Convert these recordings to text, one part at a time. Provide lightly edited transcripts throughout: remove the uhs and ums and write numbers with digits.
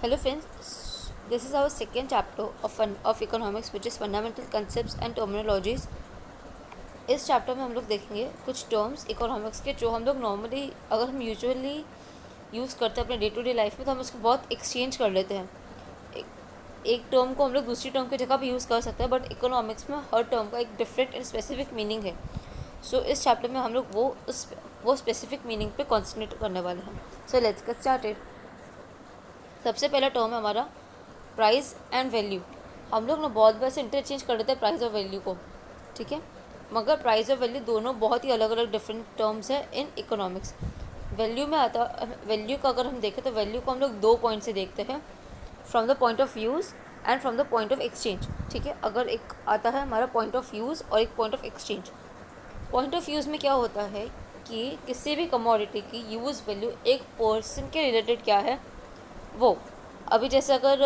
Hello friends, this is our second chapter of economics which is fundamental concepts and terminologies. इस chapter में हम लोग देखेंगे कुछ टर्म्स इकोनॉमिक्स के जो हम लोग नॉर्मली अगर हम यूजुअली यूज़ करते हैं अपने डे टू डे लाइफ में तो हम उसको बहुत एक्सचेंज कर लेते हैं. एक टर्म को हम लोग दूसरी टर्म की जगह भी यूज़ कर सकते हैं बट इकोनॉमिक्स में हर टर्म का एक डिफरेंट एंड स्पेसिफिक मीनिंग है. सो इस चैप्टर में हम लोग वो स्पेसिफिक मीनिंग पे कॉन्सेंट्रेट करने वाले हैं. So let's get started. सबसे पहला टर्म है हमारा प्राइस एंड वैल्यू. हम लोग ना बहुत बार से इंटरचेंज कर देते हैं प्राइस और वैल्यू को, ठीक है, मगर प्राइस और वैल्यू दोनों बहुत ही अलग अलग डिफरेंट टर्म्स है इन इकोनॉमिक्स. वैल्यू का अगर हम देखें तो वैल्यू को हम लोग 2 पॉइंट से देखते हैं, from the point of use and from the point of exchange. ठीक है, अगर एक आता है हमारा पॉइंट ऑफ यूज़ और एक point of exchange. Point of use में क्या होता है कि किसी भी कमोडिटी की यूज़ वैल्यू एक पर्सन के रिलेटेड क्या है वो. अभी जैसे अगर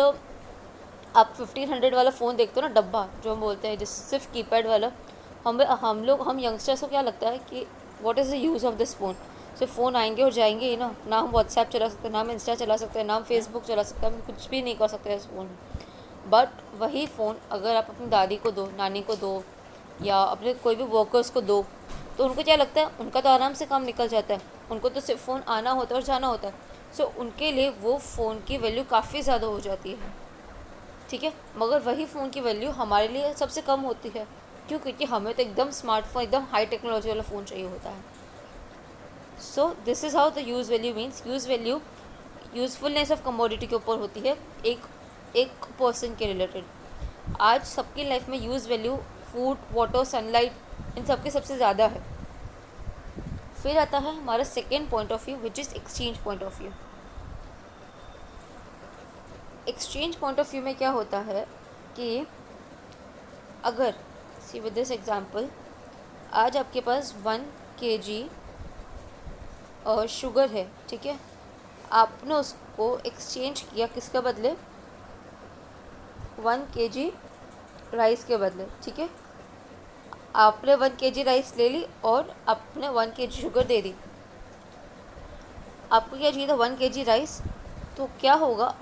आप 1500 वाला फ़ोन देखते हो ना, डब्बा जो हम बोलते हैं, जिस सिर्फ कीपैड वाला, हम यंगस्टर्स को क्या लगता है कि what is the use of this phone. सिर्फ फ़ोन आएंगे और जाएंगे ही ना हम व्हाट्सएप चला सकते हैं, ना हम इंस्टा चला सकते हैं, ना हम फेसबुक चला सकते हैं, हम कुछ भी नहीं कर सकते हैं इस फ़ोन में. बट वही फ़ोन अगर आप अपनी दादी को दो, नानी को दो, या अपने कोई भी वर्कर्स को दो, तो उनको क्या लगता है, उनका तो आराम से काम निकल जाता है, उनको तो सिर्फ फ़ोन आना होता है और जाना होता है. सो उनके लिए वो फ़ोन की वैल्यू काफ़ी ज़्यादा हो जाती है, ठीक है. मगर वही फ़ोन की वैल्यू हमारे लिए सबसे कम होती है. क्यों? क्योंकि हमें तो एकदम स्मार्टफोन, एकदम हाई टेक्नोलॉजी वाला फ़ोन चाहिए होता है. So this is how the use value means. Use value usefulness of commodity के ऊपर होती है, एक पर्सन के रिलेटेड. आज सबकी लाइफ में use value food, water, sunlight, इन सब के सबसे ज़्यादा है. फिर आता है हमारा second point of view which is exchange point of view. Exchange point of view में क्या होता है कि अगर सी विद दिस एग्जांपल, आज आपके पास 1 kg और शुगर है, ठीक है, आपने उसको एक्सचेंज किया किसके बदले, 1 kg राइस के बदले. ठीक है, आपने 1 kg राइस ले ली और आपने 1 kg शुगर दे दी. आपको क्या चाहिए था, 1 kg राइस. तो क्या होगा,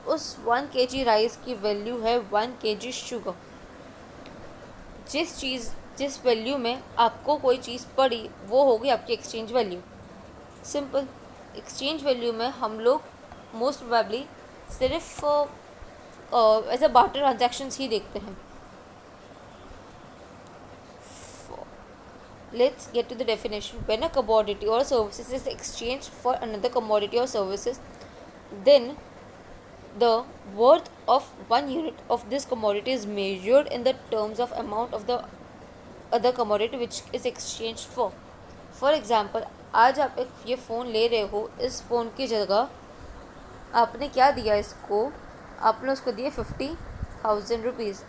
उस 1 kg राइस की वैल्यू है 1 kg शुगर. जिस वैल्यू में आपको कोई चीज़ पड़ी वो होगी आपकी exchange value. Simple. Exchange value में हम लोग मोस्ट प्रोबेबली सिर्फ एज अ बार्टर ट्रांजैक्शंस ही देखते हैं. Let's get to the definition. When a commodity or services is exchanged for another commodity or services, then the worth of one unit of this commodity is measured in the terms of amount of the other commodity which is exchanged for. For example, आज आप एक ये phone ले रहे हो, इस phone की जगह आपने क्या दिया इसको, आपने उसको दिए 50,000 रुपीज़.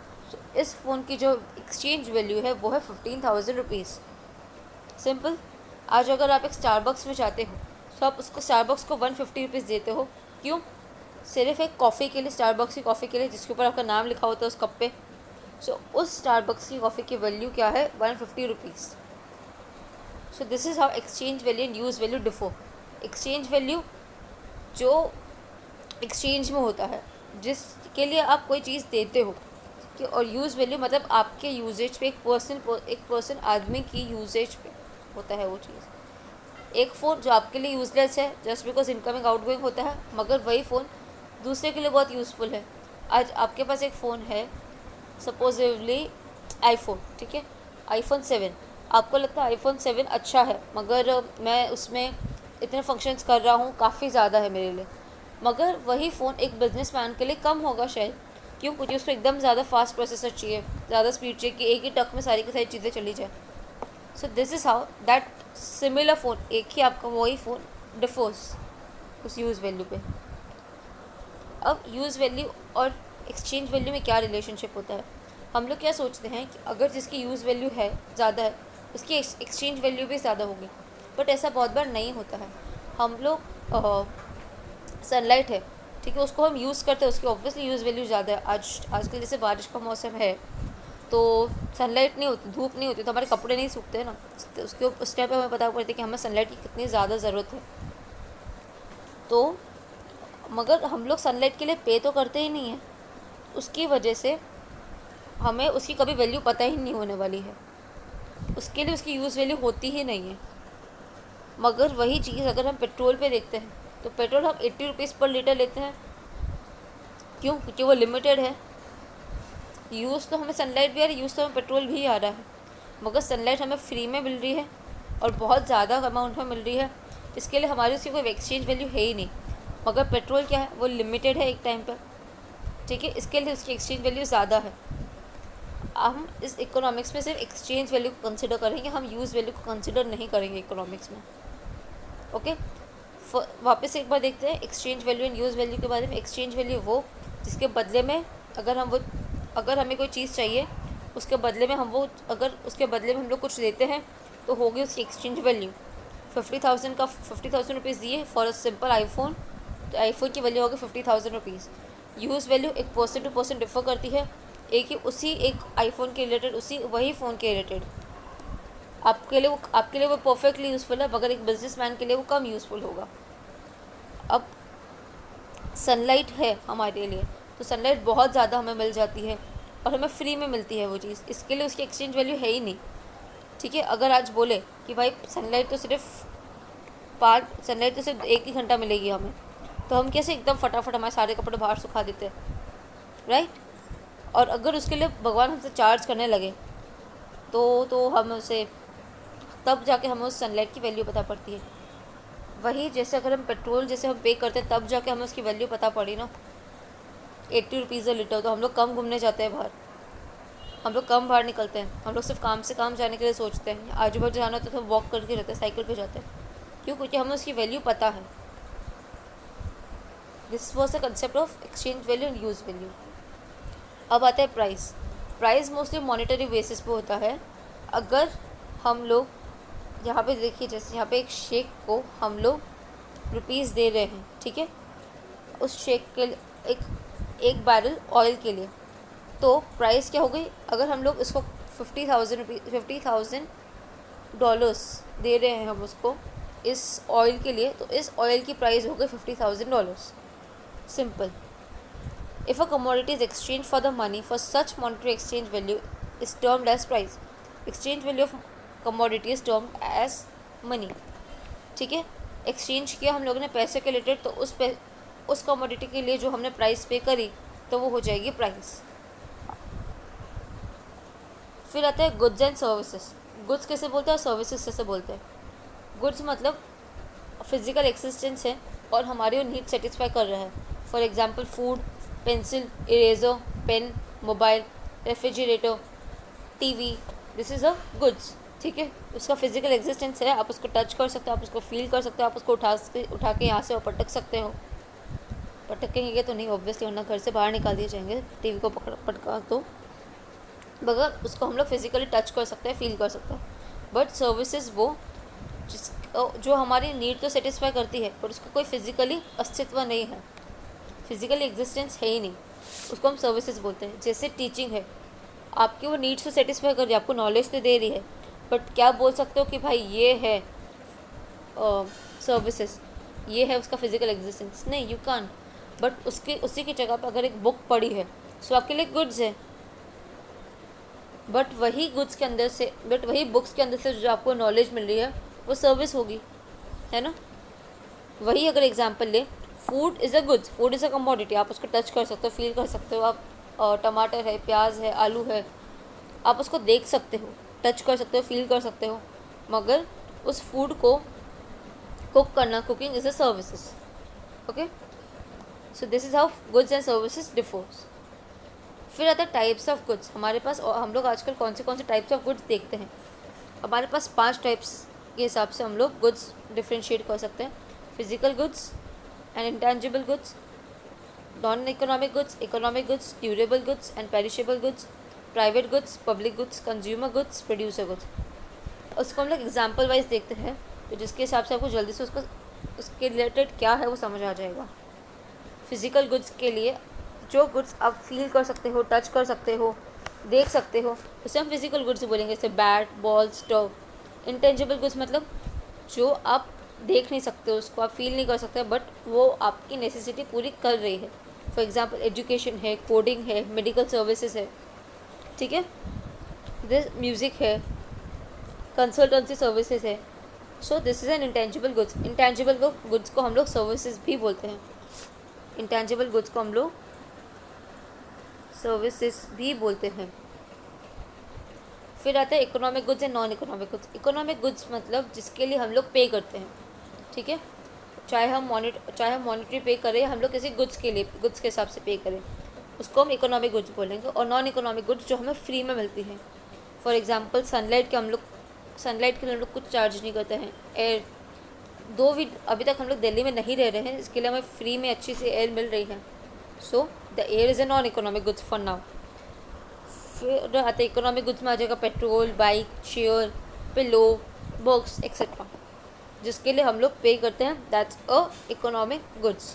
इस फ़ोन की जो एक्सचेंज वैल्यू है वो है 15,000 रुपीज़. सिंपल. आज अगर आप एक स्टारबक्स में जाते हो तो आप उसको स्टारबक्स को 150 रुपीज़ देते हो. क्यों? सिर्फ एक कॉफ़ी के लिए, स्टारबक्स की कॉफ़ी के लिए जिसके ऊपर आपका नाम लिखा होता है उस कप पे. सो उस स्टारबक्स की कॉफ़ी की वैल्यू क्या है, 150 rupees. So this is how exchange value and use value differ. Exchange value जो एक्सचेंज में होता है, जिसके लिए आप कोई चीज़ देते हो, और यूज़ वैल्यू मतलब आपके यूजेज पे, एक पर्सन आदमी की यूजेज पे होता है वो चीज़. एक फ़ोन जो आपके लिए यूज़लेस है जस्ट बिकॉज इनकमिंग आउटगोइंग होता है, मगर वही फ़ोन दूसरे के लिए बहुत यूज़फुल है. आज आपके पास एक फ़ोन है सपोजिवली आईफोन, ठीक है, iPhone 7. आपको लगता है iPhone 7 अच्छा है, मगर मैं उसमें इतने फंक्शंस कर रहा हूँ, काफ़ी ज़्यादा है मेरे लिए. मगर वही फ़ोन एक बिजनेसमैन के लिए कम होगा शायद. क्यों? क्योंकि उसको एकदम ज़्यादा फास्ट प्रोसेसर चाहिए, ज़्यादा स्पीड चाहिए कि एक ही टक में सारी की सारी चीज़ें चली जाए. So this is how that similar phone, एक ही आपका वही फ़ोन डिफर्स उस यूज़ वैल्यू पे. अब यूज़ वैल्यू और एक्सचेंज वैल्यू में क्या रिलेशनशिप होता है. हम लोग क्या सोचते हैं कि अगर जिसकी यूज़ वैल्यू है ज़्यादा है उसकी एक्सचेंज वैल्यू भी ज़्यादा होगी, बट ऐसा बहुत बार नहीं होता है. हम लोग सनलाइट है, ठीक है, उसको हम यूज़ करते हैं, उसकी ऑब्वियसली यूज़ वैल्यू ज़्यादा है. आजकल जैसे बारिश का मौसम है तो सनलाइट नहीं होती, धूप नहीं होती, तो हमारे कपड़े नहीं सूखते हैं ना. उसके उस टाइम पे हमें पता पड़ता है कि हमें सनलाइट की कितनी ज़्यादा ज़रूरत है. तो मगर हम लोग सनलाइट के लिए पे तो करते ही नहीं हैं, उसकी वजह से हमें उसकी कभी वैल्यू पता ही नहीं होने वाली है, उसके लिए उसकी यूज़ वैल्यू होती ही नहीं है। मगर वही चीज़ अगर हम पेट्रोल पे देखते हैं तो पेट्रोल हम 80 रुपीज़ पर लीटर लेते हैं। क्यों? क्योंकि वो लिमिटेड है। यूज़ तो हमें सनलाइट भी आ रही है, यूज़ तो हमें पेट्रोल भी आ रहा है, मगर सनलाइट हमें फ्री में मिल रही है और बहुत ज़्यादा अमाउंट में मिल रही है, इसके लिए हमारी उसकी कोई एक्सचेंज वैल्यू है ही नहीं। मगर पेट्रोल क्या है, वो लिमिटेड है एक टाइम पर, ठीक है, इसके लिए उसकी एक्सचेंज वैल्यू ज़्यादा है। हम इस इकोनॉमिक्स में सिर्फ एक्सचेंज वैल्यू को कंसिडर करेंगे, हम यूज़ वैल्यू को कंसिडर नहीं करेंगे इकोनॉमिक्स में। ओके, वापस एक बार देखते हैं exchange value and use value के बारे में। एक्सचेंज वैल्यू वो जिसके बदले में अगर हमें कोई चीज़ चाहिए, उसके बदले में हम लोग कुछ देते हैं, तो होगी उसकी एक्सचेंज वैल्यू। 50,000 रुपीज़ दिए फॉर अ सिंपल आईफोन, तो आईफोन की वैल्यू होगी 50,000 रुपीज़। यूज़ वैल्यू एक पर्सन टू पर्सन डिफर करती है, एक आईफोन के रिलेटेड, वही फ़ोन के रिलेटेड आपके लिए वो परफेक्टली यूज़फुल है, मगर एक बिजनेसमैन के लिए वो कम यूज़फुल होगा। अब सनलाइट है हमारे लिए, तो सनलाइट बहुत ज़्यादा हमें मिल जाती है और हमें फ्री में मिलती है वो चीज़, इसके लिए उसकी एक्सचेंज वैल्यू है ही नहीं, ठीक है। अगर आज बोले कि भाई सनलाइट तो सिर्फ 1 ही घंटा मिलेगी हमें, तो हम कैसे एकदम फटाफट हमारे सारे कपड़े बाहर सुखा देते हैं, राइट। और अगर उसके लिए भगवान हमसे चार्ज करने लगे तो हम उसे तब जाके हमें उस सनलाइट की वैल्यू पता पड़ती है। वही जैसे अगर हम पेट्रोल जैसे हम पे करते हैं, तब जाके हमें उसकी वैल्यू पता पड़ी ना। 80 रुपीज़ लीटर, तो हम लोग कम घूमने जाते हैं बाहर, हम लोग कम बाहर निकलते हैं, हम लोग सिर्फ काम से काम जाने के लिए सोचते हैं, आजू बाजू जाना होता है तो वॉक करके रहते हैं, साइकिल पे जाते हैं। क्यों? क्योंकि हमें उसकी वैल्यू पता है। This was the concept of exchange value and use value. अब आता है price. Price mostly monetary basis पे होता है। अगर हम लोग यहाँ पे देखिए, जैसे यहाँ पे एक शेक को हम लोग रुपीज़ दे रहे हैं, ठीक है, उस शेक के एक बैरल ऑयल के लिए, तो प्राइस क्या हो गई? अगर हम लोग इसको 50,000 डॉलर्स दे रहे हैं हम उसको इस ऑयल के लिए, तो इस ऑयल की प्राइस हो गई $50,000। Simple. If a commodity is exchanged for the money, for such monetary exchange value is termed as price. Exchange value of commodity is termed as money. ठीक है, एक्सचेंज किया हम लोगों ने पैसे के रिलेटेड, तो उस कमोडिटी के लिए जो हमने प्राइस पे करी, तो वो हो जाएगी प्राइस। फिर आता है गुड्स एंड सर्विसेज। गुड्स कैसे बोलते हैं और सर्विसेज कैसे बोलते हैं? गुड्स मतलब फिजिकल एक्सिस्टेंस है और हमारी नीड सेटिस्फाई कर रहा है। For example food, pencil, eraser, pen, mobile, refrigerator, TV, this is a goods, ठीक है। उसका फिजिकल एग्जिस्टेंस है, आप उसको टच कर सकते हो, आप उसको फील कर सकते हो, आप उसको उठा के यहाँ से पटक सकते हो। पटकेंगे तो नहीं ऑब्वियसली, वरना घर से बाहर निकाल दिए जाएंगे टीवी को पटका तो, मगर उसको हम लोग फिजिकली टच कर सकते हैं, फील कर सकते हैं। बट सर्विसेज वो जो हमारी नीड तो सेटिस्फाई करती है, पर उसका कोई फिजिकली अस्तित्व नहीं है, फिजिकली एग्जिस्टेंस है ही नहीं, उसको हम सर्विसेज बोलते हैं। जैसे टीचिंग है, आपकी वो नीड्स तो सेटिस्फाई कर रही है, आपको नॉलेज तो दे रही है, बट क्या बोल सकते हो कि भाई ये है सर्विसेज, ये है उसका फिजिकल एग्जिस्टेंस? नहीं, यू कान। बट उसी की जगह पर अगर एक बुक पड़ी है, सो आपके लिए गुड्स है, बट वही बुक्स के अंदर से जो आपको नॉलेज मिल रही है, वो सर्विस होगी, है ना। वही अगर एग्जांपल ले, food is a goods, food is a commodity, आप उसको टच कर सकते हो, फील कर सकते हो। आप टमाटर है, प्याज है, आलू है, आप उसको देख सकते हो, टच कर सकते हो, फील कर सकते हो, मगर उस फूड को cooking is a services. Okay, so this is how goods and services differs. फिर आता है टाइप्स ऑफ गुड्स। हमारे पास हम लोग आजकल कौन से टाइप्स ऑफ गुड्स देखते हैं? हमारे पास 5 टाइप्स के हिसाब से हम लोग गुड्स डिफ्रेंशिएट कर सकते हैं। Physical goods and intangible goods, non economic goods, durable goods and perishable goods, private goods, public goods, consumer goods, producer goods. उसको हम लोग एग्जाम्पल वाइज देखते हैं, तो जिसके हिसाब से आपको जल्दी से उसके रिलेटेड क्या है वो समझ आ जाएगा। फिजिकल गुड्स के लिए जो गुड्स आप फील कर सकते हो, टच कर सकते हो, देख सकते हो, उसे हम फिजिकल गुड्स बोलेंगे, जैसे bat, ball, stove. Intangible goods मतलब जो आप देख नहीं सकते उसको, आप फील नहीं कर सकते, बट वो आपकी नेसेसिटी पूरी कर रही है। फॉर एग्जांपल एजुकेशन है, कोडिंग है, मेडिकल सर्विसेज है, ठीक है, दिस म्यूज़िक है, कंसल्टेंसी सर्विसेज है। So this is an intangible goods. Intangible goods को हम लोग सर्विसेज भी बोलते हैं, इंटेंजिबल गुड्स को हम लोग सर्विसेज भी बोलते हैं। फिर आता है economic goods and non economic goods. Economic goods मतलब जिसके लिए हम लोग पे करते हैं, ठीक है, चाहे हम मॉनेटरी पे करें, हम लोग किसी गुड्स के लिए, गुड्स के हिसाब से पे करें, उसको हम इकोनॉमिक गुड्स बोलेंगे। और नॉन इकोनॉमिक गुड्स जो हमें फ्री में मिलती हैं, फॉर एग्जांपल सनलाइट के लिए हम लोग कुछ चार्ज नहीं करते हैं। एयर, दो भी अभी तक हम लोग दिल्ली में नहीं रह रहे हैं, इसके लिए हमें फ्री में अच्छी सी एयर मिल रही है। So the air is a non economic goods for now. फिर आते इकोनॉमिक गुड्स में आ जाएगा petrol, bike, chair, pillow, books etcetera, जिसके लिए हम लोग पे करते हैं, दैट्स अ इकोनॉमिक गुड्स।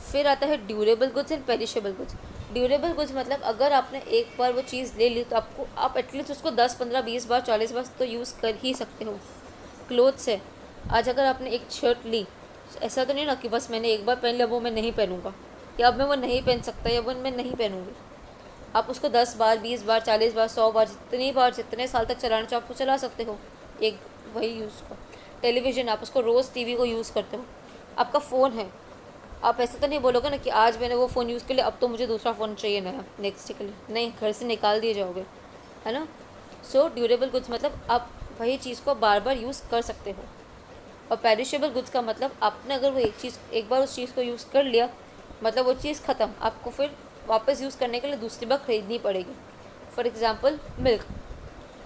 फिर आता है durable goods and perishable goods. Durable goods मतलब अगर आपने एक बार वो चीज़ ले ली तो आप एटलीस्ट उसको 10, 15, 20 बार, 40 बार तो यूज़ कर ही सकते हो। क्लोथ्स है, आज अगर आपने एक शर्ट ली, ऐसा तो नहीं ना कि बस मैंने एक बार पहन लिया वो मैं नहीं पहनूंगा, या अब मैं वो नहीं पहन सकता, या वो मैं नहीं पहनूंगी। आप उसको 10 बार, 20 बार, 40 बार, 100 बार, जितने साल तक चलाना चाहो आपको चला सकते हो एक वही यूज़ को। टेलीविज़न, आप उसको रोज़ टीवी को यूज़ करते हो। आपका फ़ोन है, आप ऐसे तो नहीं बोलोगे ना कि आज मैंने वो फ़ोन यूज़ कर लिया, अब तो मुझे दूसरा फ़ोन चाहिए नया नेक्स्ट के लिए, नहीं, घर से निकाल दिए जाओगे, है ना। सो ड्यूरेबल गुड्स मतलब आप वही चीज़ को बार बार यूज़ कर सकते हो। और पेरिशेबल गुड्स का मतलब आपने अगर वो एक बार उस चीज़ को यूज़ कर लिया, मतलब वो चीज़ ख़त्म, आपको फिर वापस यूज़ करने के लिए दूसरी बार ख़रीदनी पड़ेगी। फॉर एग्ज़ाम्पल मिल्क,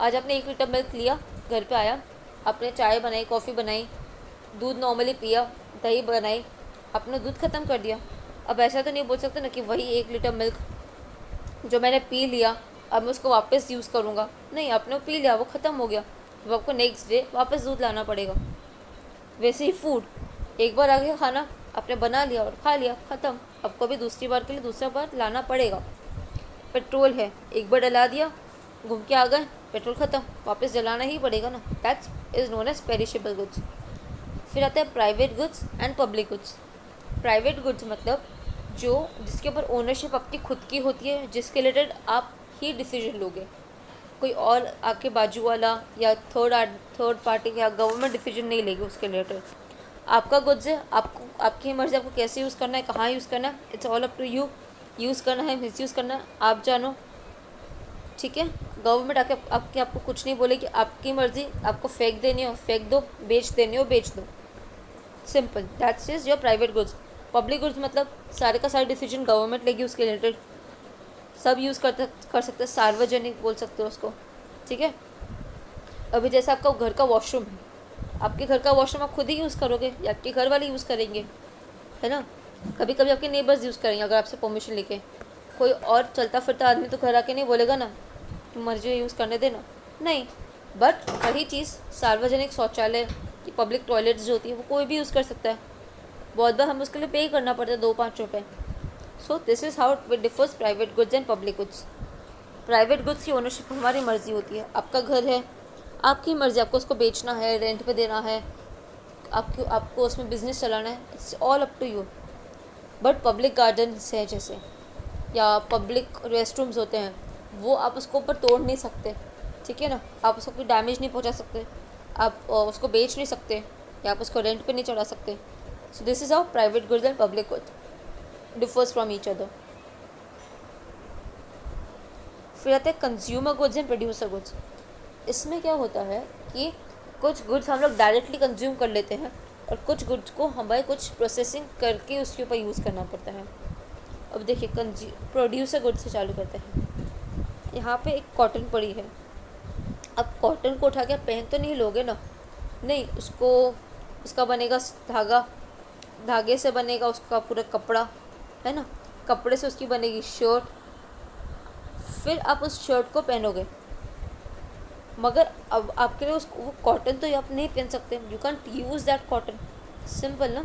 आज आपने 1 लीटर मिल्क लिया, घर पे आया, आपने चाय बनाई, कॉफ़ी बनाई, दूध नॉर्मली पिया, दही बनाई, आपने दूध ख़त्म कर दिया। अब ऐसा तो नहीं बोल सकते ना कि वही 1 लीटर मिल्क जो मैंने पी लिया अब मैं उसको वापस यूज़ करूँगा, नहीं, आपने पी लिया, वो ख़त्म हो गया, अब आपको नेक्स्ट डे वापस दूध लाना पड़ेगा। वैसे ही फूड, एक बार आ गया खाना, आपने बना लिया और खा लिया, ख़त्म, आपको भी दूसरी बार के लिए दूसरा बार लाना पड़ेगा। पेट्रोल है, एक बार डला दिया, घूम के आ गए, पेट्रोल ख़त्म, वापस जलाना ही पड़ेगा ना, that's is known as perishable goods. फिर आता है private goods and public goods. Private goods मतलब जिसके ऊपर ओनरशिप आपकी खुद की होती है, जिसके रिलेटेड आप ही डिसीजन लोगे, कोई और आके बाजू वाला या थर्ड पार्टी या गवर्नमेंट डिसीजन नहीं लेगी उसके रिलेटेड। आपका गुड्स है, आपकी मर्ज़ी, आपको कैसे यूज़ करना है, कहाँ यूज़ करना है, it's all up to you. Use करना है, मिसयूज़ करना है, आप जानो, ठीक है। गवर्नमेंट आपको कुछ नहीं बोलेगी, आपकी मर्ज़ी, आपको फेंक देनी हो फेंक दो, बेच देनी हो बेच दो, simple, that's is your private goods. Public goods मतलब सारे का सारा डिसीजन गवर्नमेंट लेगी उसके रिलेटेड, सब यूज़ कर सकते हैं, सार्वजनिक बोल सकते हो उसको, ठीक है। अभी जैसे आपका घर का वॉशरूम है, आपके घर का वॉशरूम आप खुद ही यूज़ करोगे या आपके घर वाले यूज़ करेंगे, है ना। कभी कभी आपके नेबर्स यूज़ करेंगे अगर आपसे परमिशन लेके, कोई और चलता फिरता आदमी तो घर आके नहीं बोलेगा ना तुम मर्जी यूज़ करने देना, नहीं। बट वही चीज़ सार्वजनिक शौचालय की पब्लिक टॉयलेट्स जो होती है वो कोई भी यूज़ कर सकता है, बहुत बार हमें उसके लिए पे करना पड़ता है 2-5 रुपये। So this is how it differs private goods and public goods. Private goods की ओनरशिप हमारी मर्ज़ी होती है, आपका घर है, आपकी मर्ज़ी, आपको उसको बेचना है, रेंट पे देना है, आपको उसमें बिजनेस चलाना है, it's all up to you. But public gardens है जैसे, या पब्लिक रेस्ट रूम्स होते हैं, वो आप उसको ऊपर तोड़ नहीं सकते, ठीक है ना, आप उसको कोई डैमेज नहीं पहुंचा सकते, आप उसको बेच नहीं सकते, या आप उसको रेंट पे नहीं चढ़ा सकते। So this is how private goods and public goods differs from each other. फिर आते हैं consumer goods and producer goods. इसमें क्या होता है कि कुछ गुड्स हम लोग डायरेक्टली कंज्यूम कर लेते हैं और कुछ गुड्स को हमें कुछ प्रोसेसिंग करके उसके ऊपर यूज़ करना पड़ता है। अब देखिए प्रोड्यूसर गुड्स से चालू करते हैं। यहाँ पे एक कॉटन पड़ी है, अब कॉटन को उठा के पहन तो नहीं लोगे ना, नहीं, उसका बनेगा धागा, धागे से बनेगा उसका पूरा कपड़ा, है ना, कपड़े से उसकी बनेगी शर्ट, फिर आप उस शर्ट को पहनोगे, मगर अब आपके लिए वो कॉटन तो आप नहीं पहन सकते, you can't use that cotton, simple ना।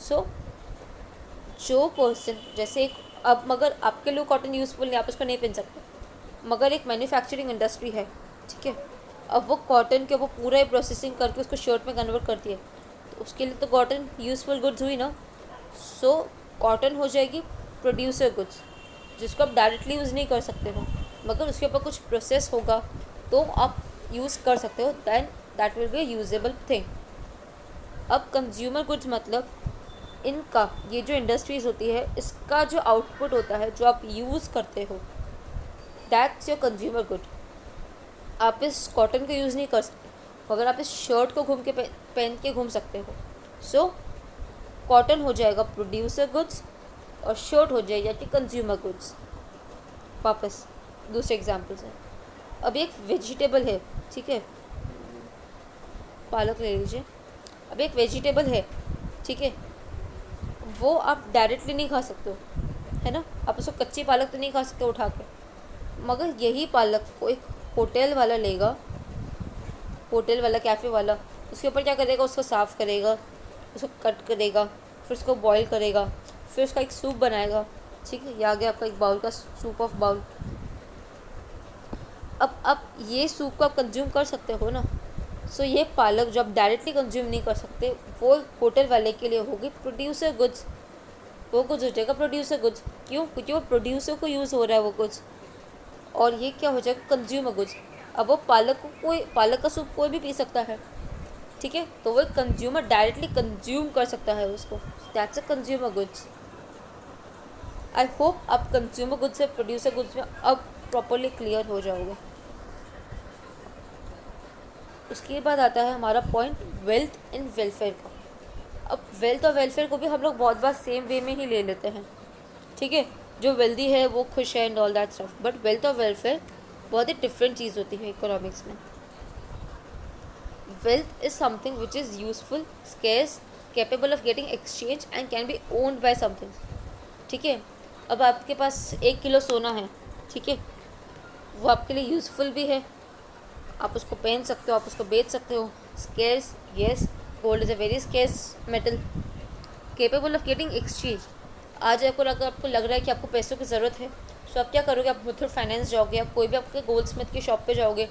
सो जो पर्सन जैसे अब मगर आपके लिए कॉटन यूज़फुल नहीं, आप उसको नहीं पहन सकते, मगर एक मैन्युफैक्चरिंग इंडस्ट्री है, ठीक है, अब वो कॉटन के वो पूरा ही प्रोसेसिंग करके उसको शर्ट में कन्वर्ट करती है, तो उसके लिए तो कॉटन यूज़फुल गुड्स हुई ना। सो कॉटन हो जाएगी प्रोड्यूसर गुड्स, जिसको आप डायरेक्टली यूज़ नहीं कर सकते हो, मगर उसके ऊपर कुछ प्रोसेस होगा तो आप यूज़ कर सकते हो, then that will be usable thing. अब कंज्यूमर गुड्स मतलब इनका, ये जो इंडस्ट्रीज़ होती है इसका जो आउटपुट होता है जो आप यूज़ करते हो, दैट्स योर कंज्यूमर गुड। आप इस कॉटन को यूज़ नहीं कर सकते, मगर आप इस शर्ट को घूम के पहन के घूम सकते हो। सो कॉटन हो जाएगा प्रोड्यूसर गुड्स और शर्ट हो जाएगी आपकी कंज्यूमर गुड्स। वापस दूसरे एग्जाम्पल से, अब एक वेजिटेबल है, ठीक है, पालक ले लीजिए। अब एक वेजिटेबल है, ठीक है, वो आप डायरेक्टली नहीं खा सकते हो, है ना, आप उसको कच्ची पालक तो नहीं खा सकते उठा के, मगर यही पालक को एक होटल वाला लेगा, होटल वाला, कैफ़े वाला, उसके ऊपर क्या करेगा, उसको साफ़ करेगा, उसको कट करेगा, फिर उसको बॉईल करेगा, फिर उसका एक सूप बनाएगा, ठीक है, ये आ गया आपका एक बाउल का सूप ऑफ बाउल। अब आप ये सूप को आप कंज्यूम कर सकते हो ना। सो ये पालक जो आप डायरेक्टली कंज्यूम नहीं कर सकते, वो होटल वाले के लिए होगी प्रोड्यूसर गुड्स, वो गुड्स हो जाएगा प्रोड्यूसर गुड्स। क्यों? क्योंकि वो प्रोड्यूसर को यूज़ हो रहा है वो गुड्स, और ये क्या हो जाएगा कंज्यूमर गुड्स। अब वो पालक को पालक का सूप कोई भी पी सकता है, ठीक है, तो वो कंज्यूमर डायरेक्टली कंज्यूम कर सकता है उसको, that's a consumer goods. I hope आप कंज्यूमर गुड्स से प्रोड्यूसर गुड्स में अब प्रॉपरली क्लियर हो जाओगे। उसके बाद आता है हमारा पॉइंट वेल्थ एंड वेलफेयर का। अब वेल्थ और वेलफेयर को भी हम लोग बहुत बार सेम वे में ही ले लेते हैं, ठीक है, जो वेल्दी है वो खुश है and all that stuff, but wealth और वेलफेयर बहुत ही डिफरेंट चीज़ होती है इकोनॉमिक्स में। Wealth is something which is useful, scarce, capable of getting exchange and can be owned by something, ठीक है। अब आपके पास 1 किलो सोना है, ठीक है, वो आपके लिए यूज़फुल भी है, आप उसको पहन सकते हो, आप उसको बेच सकते हो। Scarce, yes, gold is a very scarce metal. Capable of getting exchange, आज अगर आपको लग रहा है कि आपको पैसों की ज़रूरत है, तो आप क्या करोगे, आप मुथूट फाइनेंस जाओगे, आप कोई भी आपके गोल्ड स्मिथ की शॉप पे जाओगे,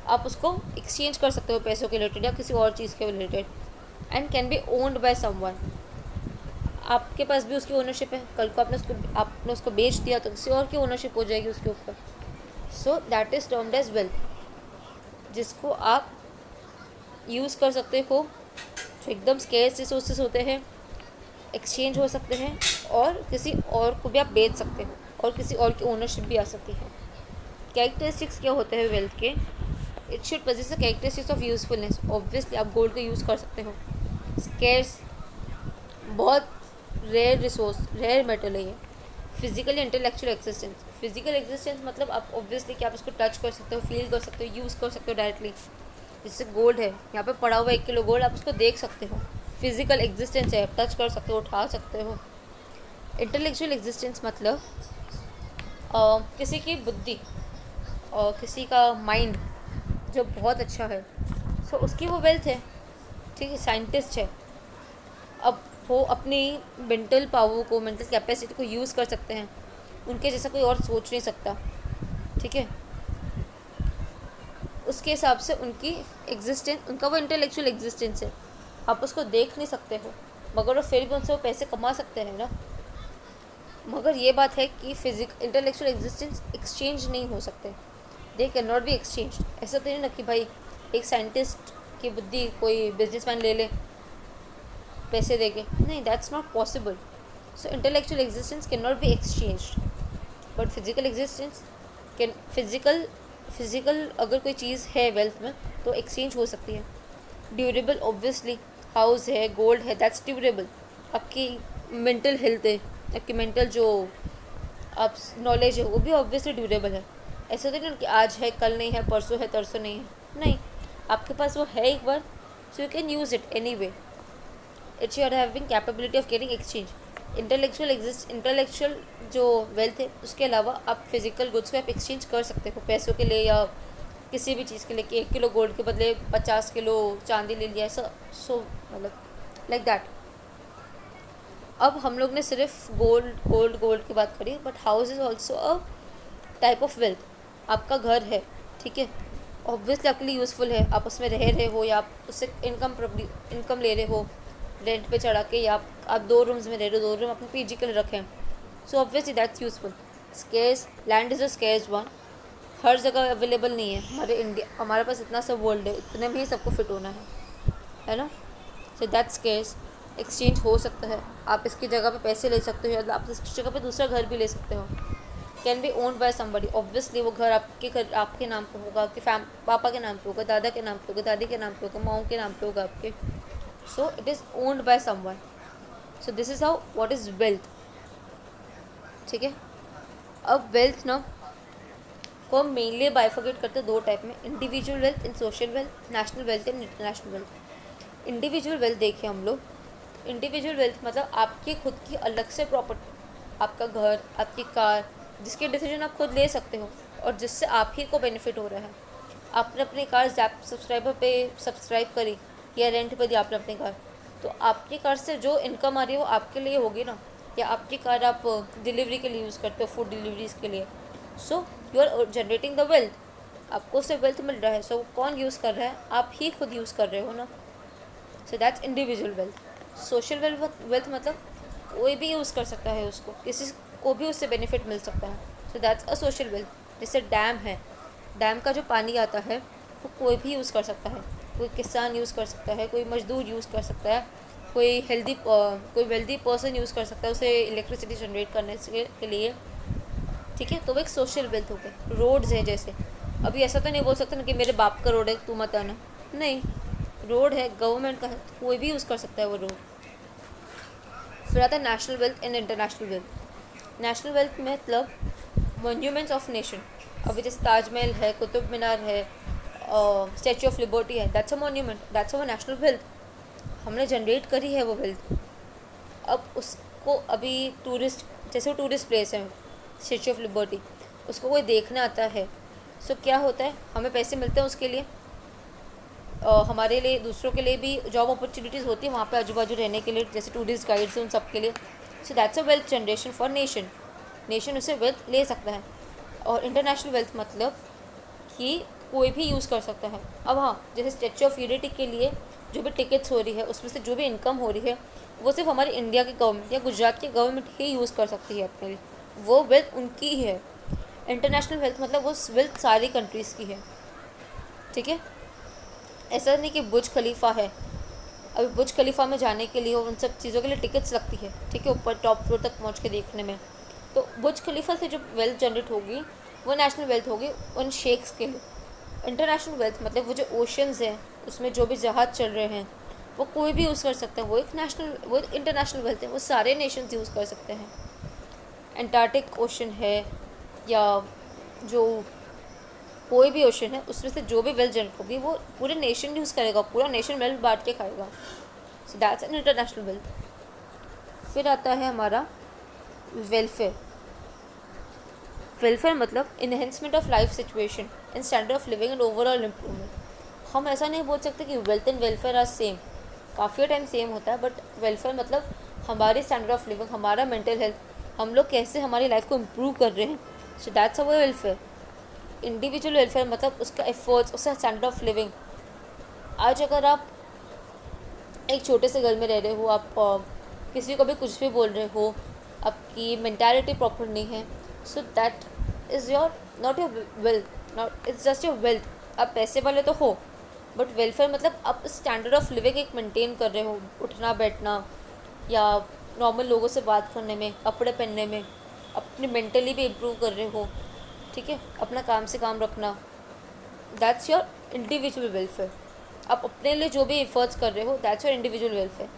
आप उसको एक्सचेंज कर सकते हो पैसों के रिलेटेड या किसी और चीज़ के related, and can be owned by someone. आपके पास भी उसकी ओनरशिप है, कल को आपने उसको बेच दिया तो किसी और की ओनरशिप हो जाएगी उसके ऊपर। So that is termed as wealth, जिसको आप यूज़ कर सकते हो, जो एकदम स्केर्स रिसोर्सेज होते हैं, एक्सचेंज हो सकते हैं, और किसी और को भी आप बेच सकते हो, और किसी और की ओनरशिप भी आ सकती है। कैरेक्टरिस्टिक्स क्या होते हैं वेल्थ के? It should possess the characteristics of usefulness. Obviously आप गोल्ड का यूज़ कर सकते हो। स्केर्स, बहुत रेयर रिसोर्स, रेयर मेटल है ये। Physically intellectual existence, physical existence मतलब आप ऑब्वियसली कि आप इसको टच कर सकते हो, फील कर सकते हो, यूज़ कर सकते हो डायरेक्टली। जैसे गोल्ड है, यहाँ पे पड़ा हुआ 1 किलो गोल्ड, आप उसको देख सकते हो, फिजिकल एग्जिस्टेंस है, टच कर सकते हो, उठा सकते हो। इंटेलेक्चुअल एग्जिस्टेंस मतलब किसी की बुद्धि और किसी का माइंड जो बहुत अच्छा है, सो उसकी वो वेल्थ है, ठीक है, साइंटिस्ट है, अब वो अपनी मेंटल पावर को, मेंटल कैपेसिटी को यूज़ कर सकते हैं, उनके जैसा कोई और सोच नहीं सकता, ठीक है, उसके हिसाब से उनकी एग्जिस्टेंस, उनका वो इंटेलेक्चुअल एग्जिस्टेंस है, आप उसको देख नहीं सकते हो, मगर वो फिर भी उनसे वो पैसे कमा सकते हैं ना। मगर ये बात है कि इंटेलेक्चुअल एग्जिस्टेंस एक्सचेंज नहीं हो सकते, they can not be exchange. ऐसा तो नहीं ना कि भाई एक साइंटिस्ट की बुद्धि कोई बिजनेसमैन ले ले पैसे देके, नहीं, that's not possible. So intellectual existence can not be exchanged, but physical existence can, physical अगर कोई चीज़ है वेल्थ में तो एक्सचेंज हो सकती है। ड्यूरेबल, ऑब्वियसली हाउस है, गोल्ड है, दैट्स ड्यूरेबल। आपकी मेंटल हेल्थ है, आपकी मेंटल जो आप नॉलेज है, वो भी ऑब्वियसली ड्यूरेबल है। ऐसा तो नहीं कि आज है कल नहीं है, परसों है तरसों नहीं है, नहीं, आपके पास वो है एक बार, so you can use it any way. It's your having capability of getting exchange. Intellectual जो वेल्थ है, उसके अलावा आप फिजिकल गुड्स को आप एक्सचेंज कर सकते हो पैसों के लिए या किसी भी चीज़ के लिए, कि 1 किलो गोल्ड के बदले 50 किलो चांदी ले लिया, ऐसा, सो मतलब लाइक दैट। अब हम लोग ने सिर्फ गोल्ड की बात करी, but house is also a type of wealth. आपका घर है, ठीक है, ऑब्वियसली आपके लिए यूज़फुल है, आप उसमें रह रहे हो या आप उससे इनकम ले रहे हो रेंट पे चढ़ा के, या आप 2 रूम्स में रह रहे हो, 2 रूम अपने पीजी के लिए रखें, so obviously that's useful. Scarce land is a scarce one, हर जगह अवेलेबल नहीं है। हमारे इंडिया, हमारे पास इतना सब वर्ल्ड है, इतने में ही सबको फिट होना है ना। So that's scarce. एक्सचेंज हो सकता है, आप इसकी जगह पे पैसे ले सकते हो या आप इसकी जगह पे दूसरा घर भी ले सकते हो। Can be owned by somebody, obviously वो घर आपके नाम पे होगा, आपके पापा के नाम पे होगा, दादा के नाम पे होगा, दादी के नाम पे होगा, माओ के नाम पे होगा आपके। So it is owned by someone. So this is how what is wealth. ठीक है, अब वेल्थ ना को हम मेनली बाइफर्केट करते हैं 2 टाइप में, individual wealth and social wealth, national wealth and international wealth. Individual wealth देखिए हम लोग, इंडिविजुअल वेल्थ मतलब आपकी खुद की अलग से प्रॉपर्टी, आपका घर, आपकी कार, जिसके डिसीजन आप खुद ले सकते हो और जिससे आप ही को बेनिफिट हो रहा है। आपने अपनी कार जैप सब्सक्राइबर पे सब्सक्राइब करी या रेंट पर दी आपने अपनी कार, तो आपकी कार से जो इनकम आ रही है वो आपके लिए होगी ना। या आपकी कार आप डिलीवरी के लिए यूज़ करते हो, फूड डिलीवरीज के लिए, so you are generating the wealth, आपको उससे वेल्थ मिल रहा है। सो कौन यूज़ कर रहा है? आप ही खुद यूज़ कर रहे हो ना। So that's individual wealth. Social wealth मतलब कोई भी यूज़ कर सकता है उसको, किसी को भी उससे बेनिफिट मिल सकता है। So that's a social wealth. जैसे डैम है, डैम का जो पानी आता है वो कोई भी यूज़ कर सकता है, कोई किसान यूज़ कर सकता है, कोई मजदूर यूज़ कर सकता है, कोई वेल्दी पर्सन यूज़ कर सकता है उसे इलेक्ट्रिसिटी जनरेट करने के लिए। ठीक है, तो वो एक सोशल वेल्थ हो गई। रोड्स है जैसे, अभी ऐसा तो नहीं बोल सकते ना कि मेरे बाप का रोड है तू मत आना, नहीं, रोड है, गवर्नमेंट का है, तो कोई भी यूज़ कर सकता है वो रोड। फिर आता है national wealth and international wealth. National wealth में मतलब मॉन्यूमेंट्स ऑफ नेशन, अभी जैसे ताजमहल है, कुतुब मीनार है, स्टैचू ऑफ लिबर्टी है, that's a monument, that's a national wealth, हमने जनरेट करी है वो वेल्थ। अब उसको अभी टूरिस्ट, जैसे वो टूरिस्ट प्लेस है स्टैचू ऑफ लिबर्टी, उसको कोई देखने आता है, सो क्या होता है, हमें पैसे मिलते हैं उसके लिए, हमारे लिए, दूसरों के लिए भी जॉब अपॉर्चुनिटीज़ होती है वहाँ पे आजू बाजू रहने के लिए, जैसे टूरिस्ट गाइड्स हैं उन सब के लिए। So that's a wealth generation for nation, nation उससे वेल्थ ले सकता है। और इंटरनेशनल वेल्थ मतलब कि कोई भी यूज़ कर सकता है। अब हाँ, जैसे स्टैचू ऑफ यूनिटी के लिए जो भी टिकट्स हो रही है, उसमें से जो भी इनकम हो रही है, वो सिर्फ हमारी इंडिया की गवर्नमेंट या गुजरात की गवर्नमेंट ही यूज़ कर सकती है अपने लिए, वो वेल्थ उनकी ही है। इंटरनेशनल वेल्थ मतलब वो वेल्थ सारी कंट्रीज़ की है। ठीक है, ऐसा नहीं कि बुर्ज खलीफा है, अभी बुर्ज खलीफा में जाने के लिए और उन सब चीज़ों के लिए टिकट्स लगती है, ठीक है, ऊपर टॉप फ्लोर तक पहुँच के देखने में, तो बुर्ज खलीफा से जो वेल्थ जनरेट होगी वो नेशनल वेल्थ होगी उन शेख्स के लिए। इंटरनेशनल वेल्थ मतलब वो जो ओशंस हैं उसमें जो भी जहाज़ चल रहे हैं वो कोई भी यूज़ कर सकता है, वो एक इंटरनेशनल वेल्थ है, वो सारे नेशंस यूज़ कर सकते हैं। एंटार्क्टिक ओशन है या जो कोई भी ओशन है, उसमें से जो भी वेल्थ जनरेट होगी वो पूरे नेशन यूज़ करेगा, पूरा नेशन वेल्थ बांट के खाएगा। So that's an international wealth. फिर आता है हमारा वेलफेयर। वेलफेयर मतलब enhancement of life situation and standard of living and overall improvement. हम ऐसा नहीं बोल सकते कि wealth and welfare are same, काफ़ी टाइम सेम होता है, बट वेलफेयर मतलब हमारी स्टैंडर्ड ऑफ लिविंग, हमारा मेंटल हेल्थ, हम लोग कैसे हमारी लाइफ को इम्प्रूव कर रहे हैं, so that's our welfare. Individual welfare मतलब उसका एफर्ट्स, उसका स्टैंडर्ड ऑफ लिविंग। आज अगर आप एक छोटे से घर में रह रहे हो, आप किसी को भी कुछ भी बोल रहे हो, आपकी मेंटालिटी प्रॉपर नहीं है, सो that is your not your wealth, not it's just your wealth. आप पैसे वाले तो हो, बट वेलफेयर मतलब आप स्टैंडर्ड ऑफ लिविंग एक मेंटेन कर रहे हो, उठना बैठना या नॉर्मल लोगों से बात करने में, कपड़े पहनने में, अपनी मेंटली भी इम्प्रूव कर रहे हो, ठीक है, अपना काम से काम रखना, दैट्स योर इंडिविजुअल वेलफेयर। आप अपने लिए जो भी एफर्ट्स कर रहे हो, that's your individual welfare.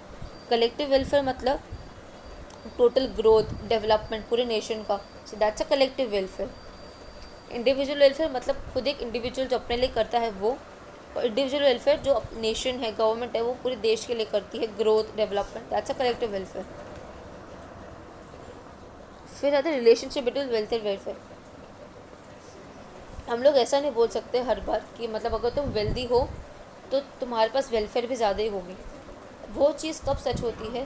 Collective welfare मतलब टोटल ग्रोथ, डेवलपमेंट पूरे नेशन का, so that's a collective welfare. Individual welfare मतलब खुद एक इंडिविजुअल जो अपने लिए करता है वो, और इंडिविजुअल वेलफेयर जो नेशन है, गवर्नमेंट है, वो पूरे देश के लिए करती है, growth development, that's a collective welfare. फिर आता है relationship between wealth and welfare. हम लोग ऐसा नहीं बोल सकते हर बार कि मतलब अगर तुम वेल्दी हो तो तुम्हारे पास वेलफेयर भी ज़्यादा ही होगी। वो चीज़ कब सच होती है?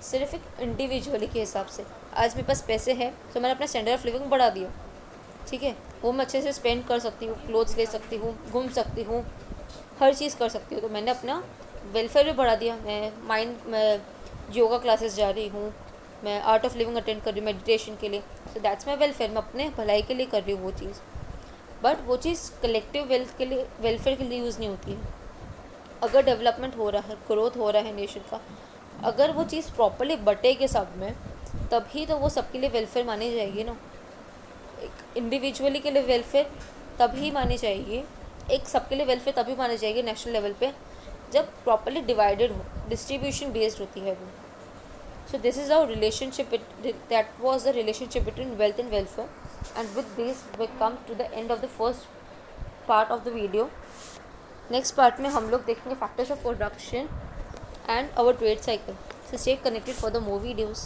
सिर्फ एक इंडिविजुअली के हिसाब से। आज मेरे पास पैसे हैं तो मैंने अपना स्टैंडर्ड ऑफ लिविंग बढ़ा दिया, ठीक है, वो मैं अच्छे से स्पेंड कर सकती हूँ, क्लोथ्स ले सकती हूँ, घूम सकती हूँ, हर चीज़ कर सकती हूँ। तो मैंने अपना वेलफेयर भी बढ़ा दिया। मैं योगा क्लासेस जा रही हूँ, मैं आर्ट ऑफ लिविंग अटेंड कर रही हूँ मेडिटेशन के लिए। सो दैट्स माई वेलफेयर, मैं अपने भलाई के लिए कर रही हूँ वो चीज़। बट वो चीज़ कलेक्टिव वेल्थ के लिए, वेलफेयर के लिए यूज़ नहीं होती है। अगर डेवलपमेंट हो रहा है, ग्रोथ हो रहा है नेशन का, अगर वो चीज़ प्रॉपरली बटेगी सब में, तभी तो वो सबके लिए वेलफेयर मानी जाएगी ना। एक इंडिविजुअली के लिए वेलफेयर तभी मानी जाएगी, एक सबके लिए वेलफेयर तभी मानी जाएगी नेशनल लेवल पे, जब प्रॉपरली डिवाइडेड हो, डिस्ट्रीब्यूशन बेस्ड होती है वो। So this is our relationship. That was the relationship between wealth and welfare. And with this, we come to the end of the first part of the video. Next part में हम लोग देखेंगे factors of production and our trade cycle. So stay connected for the more videos.